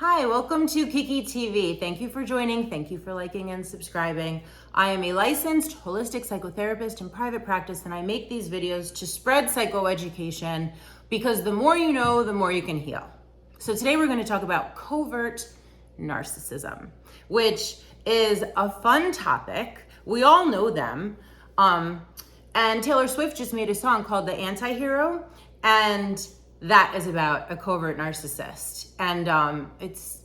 Hi, welcome to Kiki TV. Thank you for joining. Thank you for liking and subscribing. I am a licensed holistic psychotherapist in private practice, and I make these videos to spread psychoeducation because the more you know, the more you can heal. So today we're going to talk about covert narcissism, which is a fun topic. We all know them. And Taylor Swift just made a song called The Anti-Hero, and that is about a covert narcissist. And it's,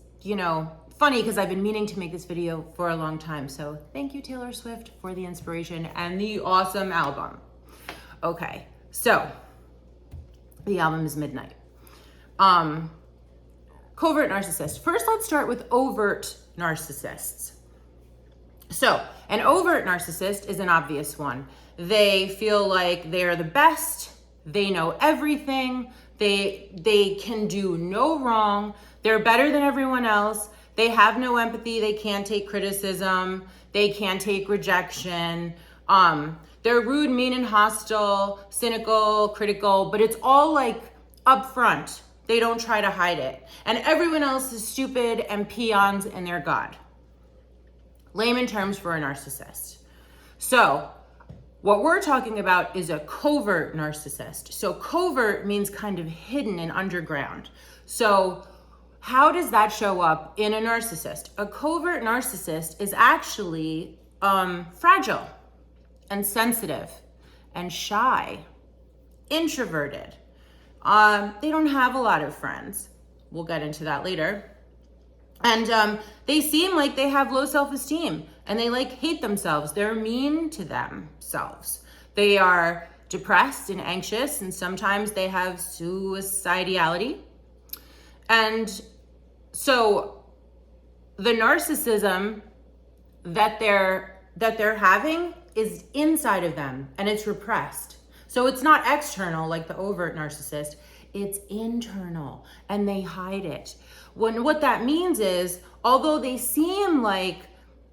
funny because I've been meaning to make this video for a long time. So thank you, Taylor Swift, for the inspiration and the awesome album. Okay, so the album is Midnight. Covert narcissist. First, let's start with overt narcissists. So an overt narcissist is an obvious one. They feel like they're the best. They know everything. They can do no wrong. They're better than everyone else. They have no empathy. They can't take criticism. They can't take rejection. They're rude, mean, and hostile, cynical, critical, but it's all like upfront. They don't try to hide it. And everyone else is stupid and peons and they're God. Layman terms for a narcissist. So what we're talking about is a covert narcissist. So covert means kind of hidden and underground. So how does that show up in a narcissist? A covert narcissist is actually fragile and sensitive and shy, introverted. They don't have a lot of friends. We'll get into that later. And they seem like they have low self-esteem and they hate themselves. They're mean to themselves. They are depressed and anxious, and sometimes they have suicidality. And so the narcissism that they're having is inside of them and it's repressed. So it's not external like the overt narcissist, it's internal and they hide it. What that means is, although they seem like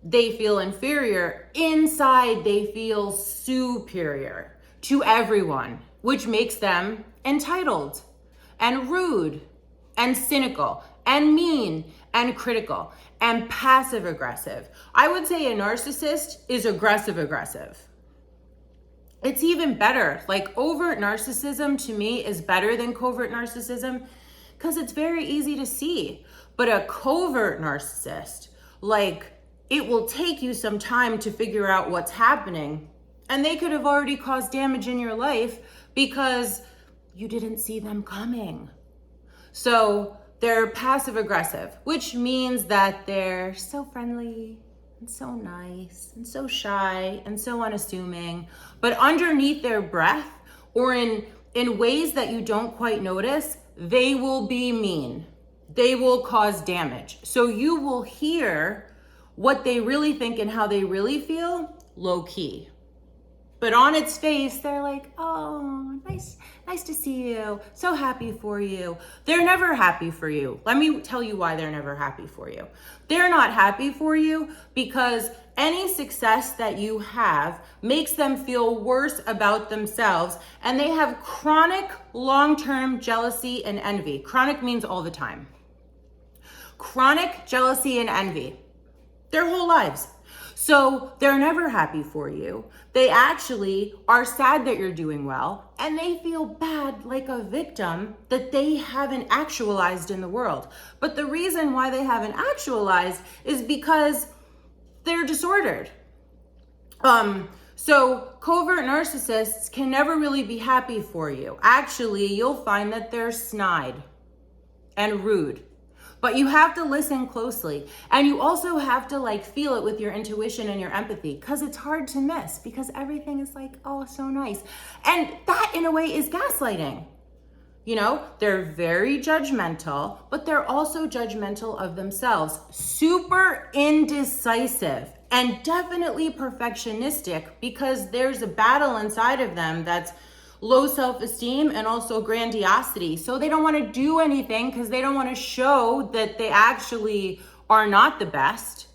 they feel inferior, inside they feel superior to everyone, which makes them entitled and rude and cynical and mean and critical and passive aggressive. I would say a narcissist is aggressive. It's even better. Overt narcissism to me is better than covert narcissism because it's very easy to see. But a covert narcissist, it will take you some time to figure out what's happening. And they could have already caused damage in your life because you didn't see them coming. So they're passive aggressive, which means that they're so friendly and so nice and so shy and so unassuming, but underneath their breath or in ways that you don't quite notice, they will be mean. They will cause damage. So you will hear what they really think and how they really feel low key. But on its face, they're like, oh, nice to see you. So happy for you. They're never happy for you. Let me tell you why they're never happy for you. They're not happy for you because any success that you have makes them feel worse about themselves, and they have chronic long-term jealousy and envy. Chronic means all the time. Chronic jealousy and envy their whole lives. So they're never happy for you. They actually are sad that you're doing well, and they feel bad like a victim that they haven't actualized in the world. But the reason why they haven't actualized is because they're disordered. So covert narcissists can never really be happy for you. Actually, you'll find that they're snide and rude. But you have to listen closely. And you also have to feel it with your intuition and your empathy, because it's hard to miss because everything is oh, so nice. And that in a way is gaslighting. They're very judgmental, but they're also judgmental of themselves, super indecisive, and definitely perfectionistic because there's a battle inside of them that's low self-esteem and also grandiosity. So they don't want to do anything because they don't want to show that they actually are not the best,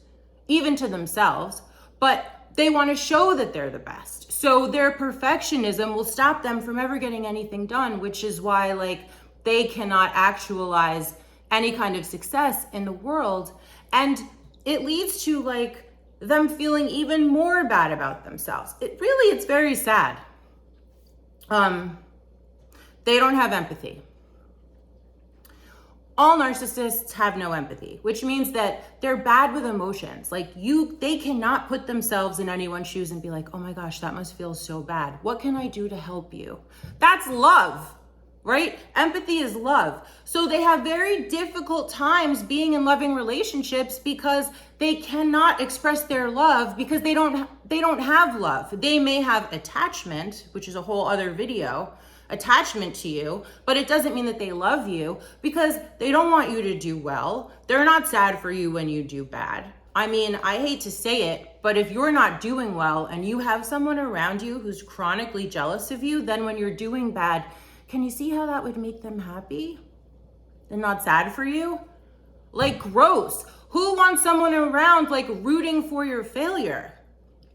even to themselves, but they want to show that they're the best. So their perfectionism will stop them from ever getting anything done, which is why they cannot actualize any kind of success in the world. And it leads to like them feeling even more bad about themselves. It's very sad. They don't have empathy. All narcissists have no empathy, which means that they're bad with emotions. Like they cannot put themselves in anyone's shoes and be like, oh my gosh, that must feel so bad. What can I do to help you? That's love, right? Empathy is love. So they have very difficult times being in loving relationships because they cannot express their love because they don't have love. They may have attachment, which is a whole other video, attachment to you, but it doesn't mean that they love you because they don't want you to do well. They're not sad for you when you do bad. I mean, I hate to say it, but if you're not doing well and you have someone around you who's chronically jealous of you, then when you're doing bad, can you see how that would make them happy? They're not sad for you? Like, gross. Who wants someone around like rooting for your failure?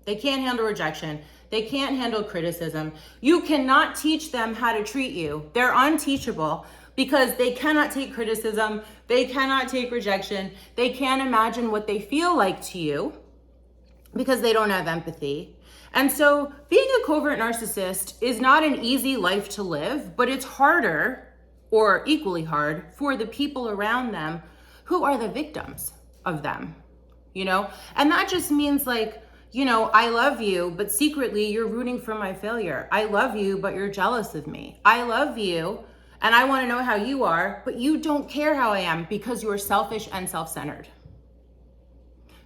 They can't handle rejection. They can't handle criticism. You cannot teach them how to treat you. They're unteachable because they cannot take criticism. They cannot take rejection. They can't imagine what they feel like to you because they don't have empathy. And so being a covert narcissist is not an easy life to live, but it's harder or equally hard for the people around them who are the victims of them, you know? And that just means like, you know, I love you, but secretly you're rooting for my failure. I love you, but you're jealous of me. I love you, and I want to know how you are, but you don't care how I am because you're selfish and self-centered.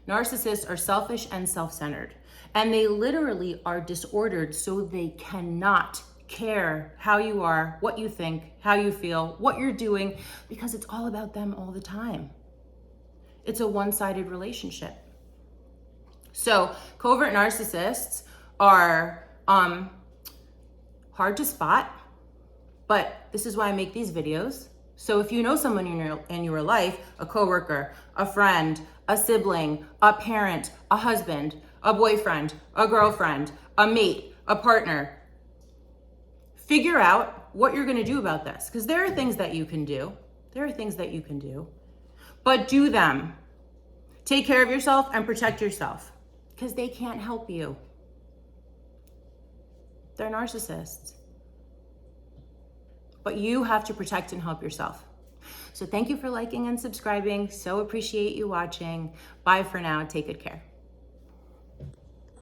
Narcissists are selfish and self-centered, and they literally are disordered, so they cannot care how you are, what you think, how you feel, what you're doing, because it's all about them all the time. It's a one-sided relationship. So covert narcissists are hard to spot, but this is why I make these videos. So if you know someone in your life, a coworker, a friend, a sibling, a parent, a husband, a boyfriend, a girlfriend, a mate, a partner, figure out what you're gonna do about this. Because there are things that you can do. But do them. Take care of yourself and protect yourself. Because they can't help you. They're narcissists. But you have to protect and help yourself. So thank you for liking and subscribing. So appreciate you watching. Bye for now. Take good care.